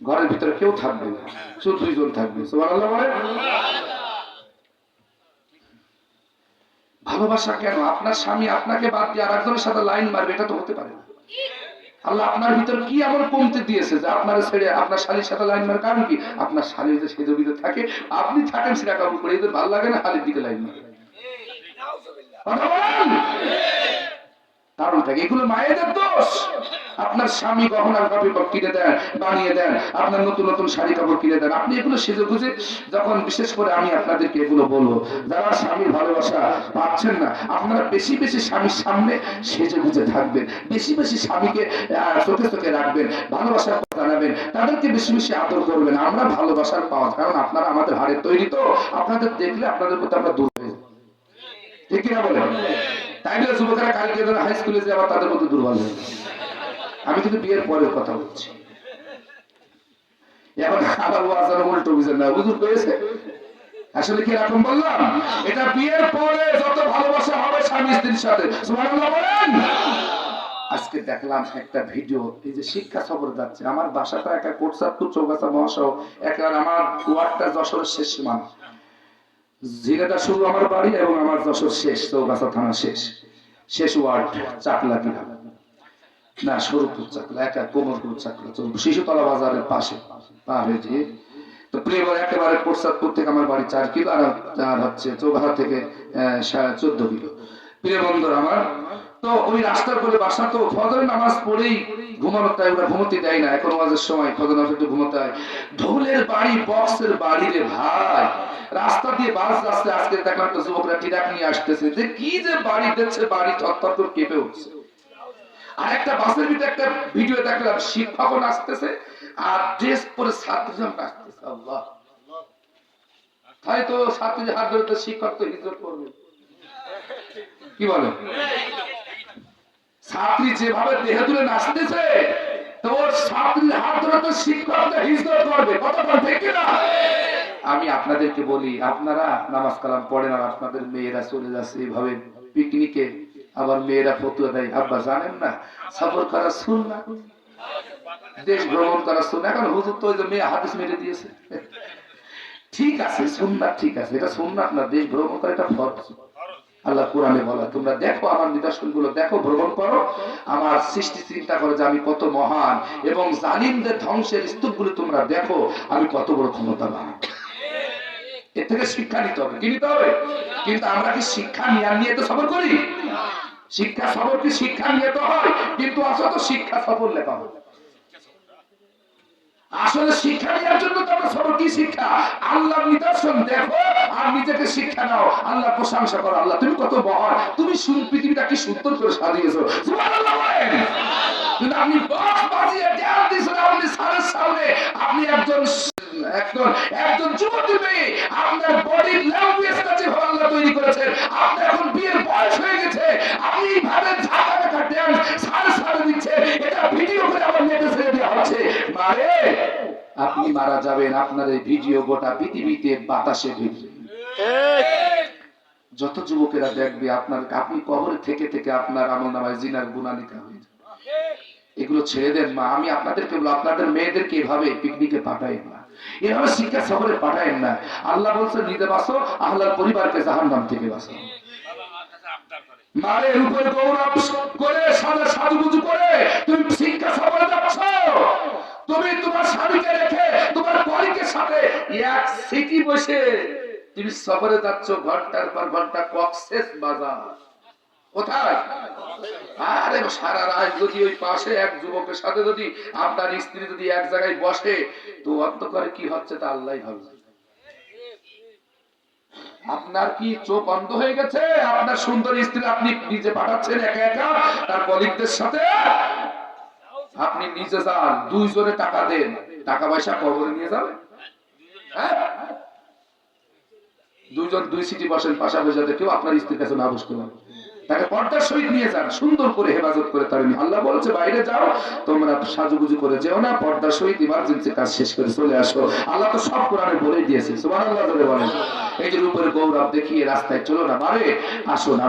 ঘরের ভিতরে কেউ থাকবে না, শুধু দুইজন থাকবে। সুবহানাল্লাহ বলেন। ভালোবাসা কেন? আপনার স্বামী আপনাকে বাদ দিয়ে আরেকজনের সাথে লাইন মারবে, এটা তো হতে পারে না। আল্লাহ আপনার ভিতর কি এমন কমতে দিয়েছে যে আপনার ছেড়ে আপনার শালীর সাথে লাইন মারার কারণ কি? আপনার শালীর যে সেজে ভিতরে থাকে, আপনি থাকেন সেটা কাবু করে, এদের ভালো লাগে না শালীর দিকে লাইন মারে। কারণটাকে এগুলো মায়েদের দোষ। আপনার স্বামী গহনার কাপড় কিনে দেন, বানিয়ে দেন, আপনার নতুন নতুন শাড়ি কাপড় কিনে দেন, আপনি এগুলো সেজে গুজে যখন, বিশেষ করে আমি আপনাদেরকে এগুলো বলবো, যারা স্বামীর ভালোবাসা পাচ্ছেন না, আপনারা বেশি বেশি স্বামীর সামনে সেজে গুজে থাকবেন, বেশি বেশি স্বামীকে চোখে চোখে রাখবেন, ভালোবাসার কথা জানাবেন, তাদেরকে বেশি বেশি আদর করবেন। আমরা ভালোবাসার পাওয়া, কারণ আপনারা আমাদের হাড়ের তৈরি, তো আপনাদের দেখলে আপনাদের প্রতি আমরা দূর হয়ে যাই, ঠিক কিনা বলেন? তাই বলে যুবকেরা কালকে হাই স্কুলে যে আবার তাদের প্রতি দুর্বল হয়ে গেছে। আমি কিন্তু বিয়ের পরের কথা বলছি, এখন আবার ওয়াজার উল্টো বুঝেন না, হুজুর পেয়েছে আসলে কি এরকম বললাম? এটা বিয়ের পরে যত ভালোবাসা হবে স্বামী স্ত্রীর সাথে। সুবহানাল্লাহ বলেন। আজকে দেখলাম একটা ভিডিও, এই যে শিক্ষা সফর যাচ্ছে, আমার বাসাটা একা কোটসাদপুর চৌগাছা মহাসহ, একা আমার ওয়ার্ডটা যশোরের শেষ সীমানা, জিনেটা শুরু আমার বাড়ি এবং আমার যশোর শেষ, চৌগাছা থানা শেষ ওয়ার্ড, চাকলা কিনা না সরুপুর চাকলা, একা কোমরপুর চাকলা, শিশুতলা বাজারের পাশে পা হয়েছে। তো প্রিয়বার একেবারে কোটসাদপুর থেকে আমার বাড়ি 4 কিলো, আর হচ্ছে চৌগাছা থেকে 14 কিলো। প্রিয় বন্ধুর আমার, তো ওই রাস্তার করে বাসা, তো ফজরের নামাজ পড়েই ঘুমানো, তাই ওরা ঘুমোতে দেয় না, এখন ওয়াজের সময় ফজর নামাজ একটু ঘুমোতে হয়। ঢোলের বাড়ি, বক্সের বাড়ি রে ভাই, রাস্তা দিয়ে বাস যাচ্ছে। আজকে দেখলাম একটা যুবকরা ট্রাক নিয়ে আসতেছে, যে কি যে বাড়ি দিচ্ছে, বাড়ি থরথর করে কেঁপে উঠছে। আর একটা বাসের ভিতরে একটা ভিডিও দেখলাম, শিক্ষকও নাচতেছে আর ড্রেস পরে ছাত্রীরা নাচতেছে। আল্লাহ, তাই তো ছাত্রীদের হাত ধরে তো শিক্ষক তো হিজরত করবে, কি বলে? ছাত্রী যেভাবে দেহে তুলে নাচতেছে, তো ছাত্রীর হাত ধরে তো শিক্ষকটা হিজরত করবে, কথা বল ঠিক কিনা? আমি আপনাদেরকে বলি, আপনারা নামাজ কালাম পড়েন আর আপনাদের মেয়েরা চলে যাচ্ছে এইভাবে পিকনিকে, আবার মেয়েরা ফতুয়া দেয়, আব্বা জানেন না সফর করা সুন্নাত, দেশ ভ্রমণ করা সুন্নাত। এখন হুজুর তো ওই যে মেয়ে হাদিস মেরে দিয়েছে, ঠিক আছে সুন্নাত, ঠিক আছে, এটা সুন্নাত না, দেশ ভ্রমণ করা এটা ফরজ। আল্লাহ কোরআনে বলা, তোমরা দেখো আমার নিদর্শনগুলো, দেখো, ভ্রমণ করো, আমার সৃষ্টি চিন্তা করো যে আমি কত মহান, এবং জালিমদের ধ্বংসের স্তূপগুলো তোমরা দেখো আমি কত বড় ক্ষমতাবান। এর থেকে শিক্ষা নিতে হবে, কি নিতে হবে? কিন্তু আমরা কি শিক্ষা নিয়ে তো সফর করি? শিক্ষা সফর কি শিক্ষা নিয়ে তো হয়, কিন্তু আসলে তো শিক্ষা সফর লেখা হয়। আসলে শিক্ষা নেওয়ার জন্য তো আমরা সফর, কি শিক্ষা? আল্লাহর নিদর্শন দেখো আর নিজেকে শিক্ষা নাও, আল্লাহ প্রশংসা করো, আল্লাহ তুমি কত মহান, তুমি পৃথিবীটা কি সুন্দর করে সাজিয়েছো। সুবহানাল্লাহ বলেন। কিন্তু আপনি বক্স বাজিয়ে ড্যান্স দিছেন, আপনি সারের সামনে, আপনি একজন যুবতী মেয়ে, আপনার বডি ল্যাঙ্গুয়েজটা যেভাবে আল্লাহ তৈরি করেছেন, আপনি এখন বিয়ের বয়স হয়ে গেছে, আপনি এইভাবে ঝাঁকা ঝাঁকা ড্যান্স সারে দিচ্ছেন, এটা ভিডিও করে আমার নেটে ছেড়ে দেওয়া হচ্ছে। মারে, আপনি মারা যাবেন, আপনার এই ভিডিও গোটা পৃথিবীতে বাতাসে ভিড়বে। যত যুবকেরা দেখবে আপনার, আপনি কবরে থেকে থেকে আপনার আমলনামায় জিনার গুনাহ লেখা হয়ে যাবে। এগুলো ছেড়ে দেন মা, আমি আপনাদেরকে বলবো, আপনাদের মেয়েদেরকে এভাবে পিকনিকে পাঠায়েন না, এভাবে শিক্ষা সফরে পাঠায়েন না। আল্লাহ বলছে নিজে বাঁচো, আহলার পরিবারকে জাহান্নাম থেকে বাঁচো। মায়ের উপরে গৌরব করে সাজুগুজু করে তুমি শিক্ষা সফরে যাচ্ছ, তুমি তোমার স্বামীকে রেখে তোমার পরিকের সাথে এক সিটি বসে তুমি সফরে যাচ্ছ, ঘন্টার পর ঘন্টা কক্সেস বাজার, কোথায়? আরে সারা রাত যদি ওই পাশে এক যুবকের সাথে যদি আপনার স্ত্রী যদি এক জায়গায় বসে, তো অন্ধকারে কি হচ্ছে তা আল্লাহই ভাবে। আপনার কি চোখ অন্ধ হয়ে গেছে? আপনার সুন্দর স্ত্রী আপনি নিজে পাঠাচ্ছেন একা একা তার কলিগদের সাথে, আপনি নিজে যান, দুইজনে টাকা দেন, টাকা পয়সা কবরে নিয়ে যাবেন। হ্যাঁ, দুইজন দুই সিটি বসেন পাশাপাশি, যাতে কেউ আপনার স্ত্রীর কাছে না বসতে পারে, তাকে পর্দার সহিত নিয়ে যান, সুন্দর করে হেফাজত করে তার। আল্লাহ বলছে বাইরে যাও, তোমরা সাজুগুজু করে যেও না, পর্দার সহিত ইমার্জেন্সি কাজ শেষ করে চলে আসো। আল্লাহ তো সব কোরআনে বলেই দিয়েছে। সুবহানাল্লাহ বলেন। এই যে উপরে গৌরব দেখিয়ে রাস্তায় চলো না, মারে আসো না।